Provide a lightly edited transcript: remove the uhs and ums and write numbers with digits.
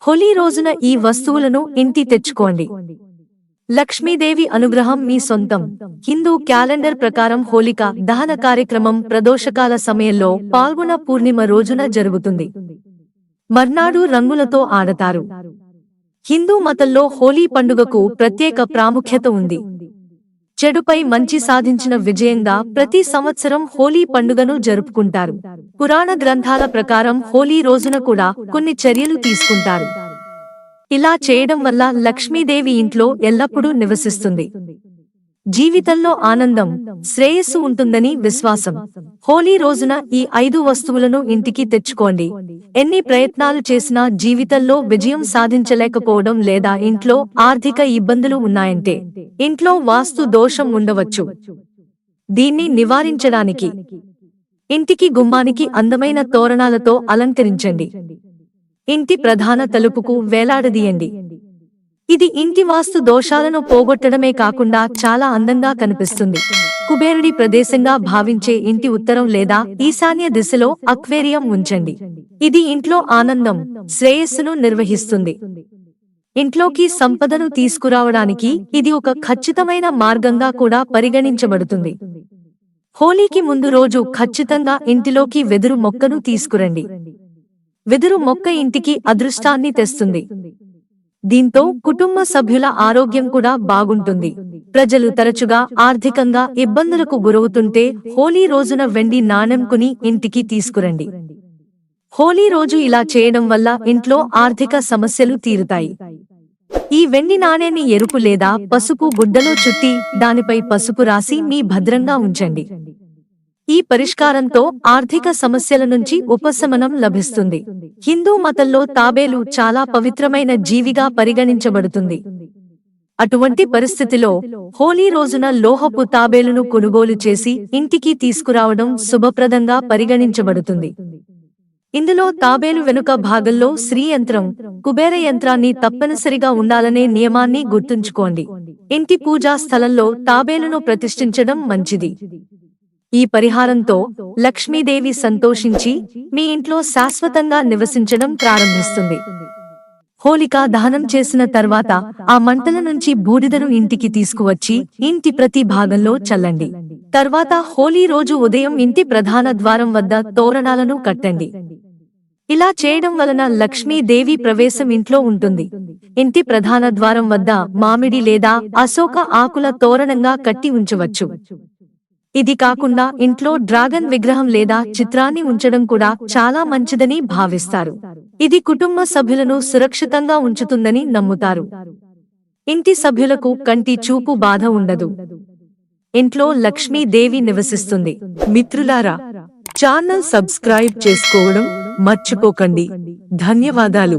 హోలీ రోజున ఈ వస్తువులను ఇంటి తెచ్చుకోండి. లక్ష్మీదేవి అనుగ్రహం మీ సొంతం. హిందూ క్యాలెండర్ ప్రకారం హోలికా దహన కార్యక్రమం ప్రదోషకాల సమయంలో పాల్గొన పూర్ణిమ రోజున జరుగుతుంది. మర్నాడు రంగులతో ఆడతారు. హిందూ మతంలో హోలీ పండుగకు ప్రత్యేక ప్రాముఖ్యత ఉంది. చెడుపై మంచి సాధించిన విజయంగా ప్రతి సంవత్సరం హోలీ పండుగను జరుపుకుంటారు. పురాణ గ్రంథాల ప్రకారం హోలీ రోజున కూడా కొన్ని చర్యలు తీసుకుంటారు. ఇలా చేయడం వల్ల లక్ష్మీదేవి ఇంట్లో ఎల్లప్పుడూ నివసిస్తుంది. జీవితంలో ఆనందం, శ్రేయస్సు ఉంటుందని విశ్వాసం. హోలీ రోజున ఈ 5 వస్తువులను ఇంటికి తెచ్చుకోండి. ఎన్ని ప్రయత్నాలు చేసినా జీవితంలో విజయం సాధించలేకపోవడం లేదా ఇంట్లో ఆర్థిక ఇబ్బందులు ఉన్నాయంటే ఇంట్లో వాస్తు దోషం ఉండవచ్చు. దీన్ని నివారించడానికి ఇంటికి గుమ్మానికి అందమైన తోరణాలతో అలంకరించండి. ఇంటి ప్రధాన తలుపుకు వేలాడదీయండి. ఇది ఇంటి వాస్తు దోషాలను పోగొట్టడమే కాకుండా చాలా అందంగా కనిపిస్తుంది. కుబేరుడి ప్రదేశంగా భావించే ఇంటి ఉత్తరం లేదా ఈశాన్య దిశలో అక్వేరియం ఉంచండి. ఇది ఇంట్లో ఆనందం, శ్రేయస్సును నిర్వహిస్తుంది. ఇంట్లోకి సంపదను తీసుకురావడానికి ఇది ఒక ఖచ్చితమైన మార్గంగా కూడా పరిగణించబడుతుంది. హోలీకి ముందు రోజు ఖచ్చితంగా ఇంటిలోకి వెదురు మొక్కను తీసుకురండి. వెదురు మొక్క ఇంటికి అదృష్టాన్ని తెస్తుంది. దీంతో కుటుంబ సభ్యుల ఆరోగ్యం కూడా బాగుంటుంది. ప్రజలు తరచుగా ఆర్థికంగా ఇబ్బందులకు గురవుతుంటే హోలీ రోజున వెండి నాణెం కొని ఇంటికి తీసుకురండి. హోలీ రోజు ఇలా చేయడం వల్ల ఇంట్లో ఆర్థిక సమస్యలు తీరుతాయి. ఈ వెండి నాణేన్ని ఎరుపు లేదా పసుపు గుడ్డలో చుట్టి దానిపై పసుపు రాసి మీ భద్రంగా ఉంచండి. ఈ పరిష్కారంతో ఆర్థిక సమస్యల నుంచి ఉపశమనం లభిస్తుంది. హిందూ మతంలో తాబేలు చాలా పవిత్రమైన జీవిగా పరిగణించబడుతుంది. అటువంటి పరిస్థితిలో హోలీ రోజున లోహపు తాబేలును కొనుగోలు చేసి ఇంటికి తీసుకురావడం శుభప్రదంగా పరిగణించబడుతుంది. ఇందులో తాబేలు వెనుక భాగంలో శ్రీ యంత్రం, కుబేర యంత్రాన్ని తప్పనిసరిగా ఉండాలనే నియమాన్ని గుర్తుంచుకోండి. ఇంటి పూజా స్థలంలో తాబేలును ప్రతిష్ఠించడం మంచిది. ఈ పరిహారంతో లక్ష్మీదేవి సంతోషించి మీ ఇంట్లో శాశ్వతంగా నివసించడం ప్రారంభిస్తుంది. హోలికా దహనం చేసిన తర్వాత ఆ మంటల నుంచి బూడిదను ఇంటికి తీసుకువచ్చి ఇంటి ప్రతి భాగంలో చల్లండి. తర్వాత హోలీ రోజు ఉదయం ఇంటి ప్రధాన ద్వారం వద్ద తోరణాలను కట్టండి. ఇలా చేయడం వలన లక్ష్మీదేవి ప్రవేశం ఇంట్లో ఉంటుంది. ఇంటి ప్రధాన ద్వారం వద్ద మామిడి లేదా అశోక ఆకుల తోరణంగా కట్టి ఉంచవచ్చు. ఇది కాకుండా ఇంట్లో డ్రాగన్ విగ్రహం లేదా చిత్రాన్ని ఉంచడం కూడా చాలా మంచిదని భావిస్తారు. ఇది కుటుంబ సభ్యులను సురక్షితంగా ఉంచుతుందని నమ్ముతారు. ఇంటి సభ్యులకు కంటి చూపు బాధ ఉండదు. ఇంట్లో లక్ష్మీదేవి నివసిస్తుంది. మిత్రులారా, ఛానల్ సబ్స్క్రైబ్ చేసుకోవడం మర్చిపోకండి. ధన్యవాదాలు.